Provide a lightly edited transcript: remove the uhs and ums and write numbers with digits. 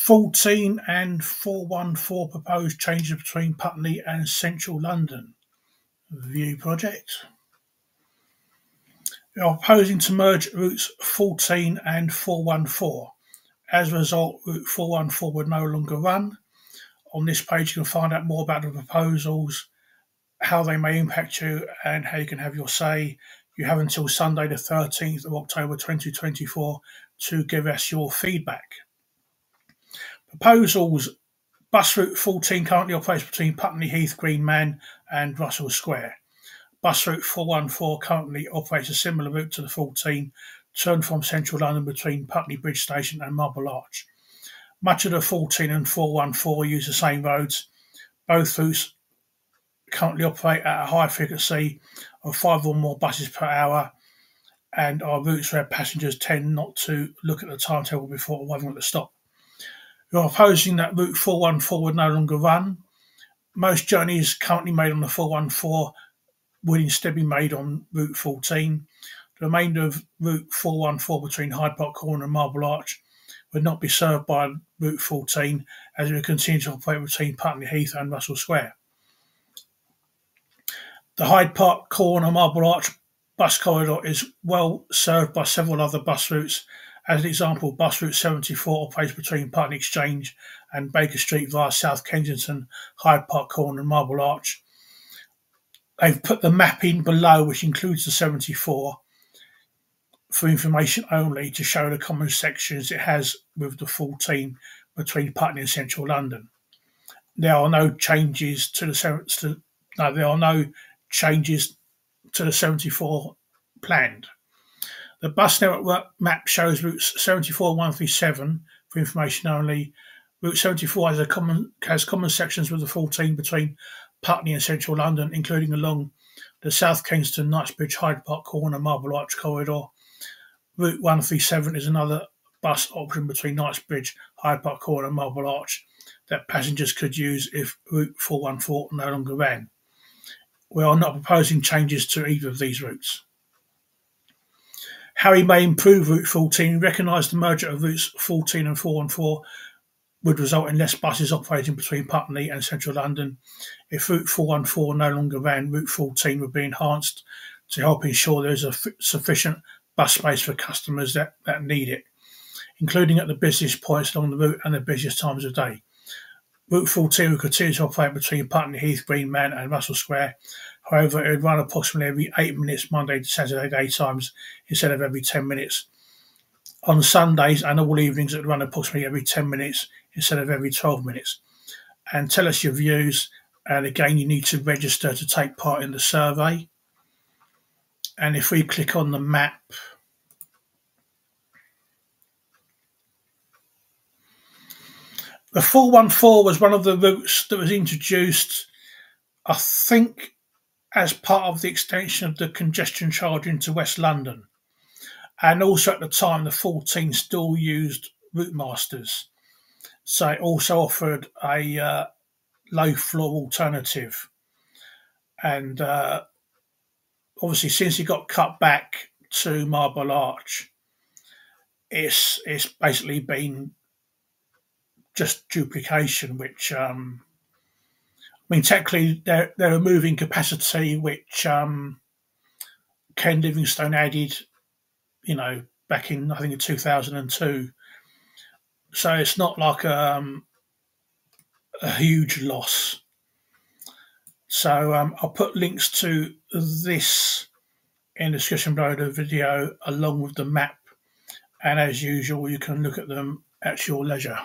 14 and 414 proposed changes between Putney and Central London. Review project. We are proposing to merge routes 14 and 414. As a result, route 414 would no longer run. On this page you can find out more about the proposals, how they may impact you, and how you can have your say. You have until Sunday the 13th of October 2024 to give us your feedback. Proposals. Bus route 14 currently operates between Putney Heath, Green Man and Russell Square. Bus route 414 currently operates a similar route to the 14, turned from Central London between Putney Bridge Station and Marble Arch. Much of the 14 and 414 use the same roads. Both routes currently operate at a high frequency of 5 or more buses per hour and are routes where passengers tend not to look at the timetable before arriving at the stop. We are proposing that route 414 would no longer run. Most journeys currently made on the 414 would instead be made on route 14. The remainder of route 414 between Hyde Park Corner and Marble Arch would not be served by route 14 as it would continue to operate between Putney Heath and Russell Square. The Hyde Park Corner Marble Arch bus corridor is well served by several other bus routes. As an example, bus route 74 operates between Putney Exchange and Baker Street via South Kensington, Hyde Park Corner and Marble Arch. They've put the map in below, which includes the 74, for information only, to show the common sections it has with the 14 between Putney and Central London. There are no changes to the 74 planned. The bus network map shows routes 74 and 137 for information only. Route 74 has common sections with the 14 between Putney and Central London, including along the South Kensington, Knightsbridge, Hyde Park Corner, Marble Arch corridor. Route 137 is another bus option between Knightsbridge, Hyde Park Corner and Marble Arch that passengers could use if route 414 no longer ran. We are not proposing changes to either of these routes. How we may improve route 14. Recognise the merger of routes 14 and 414 would result in less buses operating between Putney and Central London. If route 414 no longer ran, route 14 would be enhanced to help ensure there is a sufficient bus space for customers that need it, including at the busiest points along the route and the busiest times of day. Route 14 will continue to operate between Putney Heath, Green Man and Russell Square. However, it would run approximately every 8 minutes Monday to Saturday daytimes instead of every 10 minutes. On Sundays and all evenings, it would run approximately every 10 minutes instead of every 12 minutes. And tell us your views. And again, you need to register to take part in the survey. And if we click on the map, the 414 was one of the routes that was introduced, I think, as part of the extension of the congestion charge into West London. And also at the time, the 14 still used route masters. So it also offered a low floor alternative. And obviously, since it got cut back to Marble Arch, it's basically been just duplication, which technically they're removing capacity, which Ken Livingstone added, back in, I think, in 2002. So it's not like a huge loss. So I'll put links to this in the description below the video, along with the map. And as usual, you can look at them at your leisure.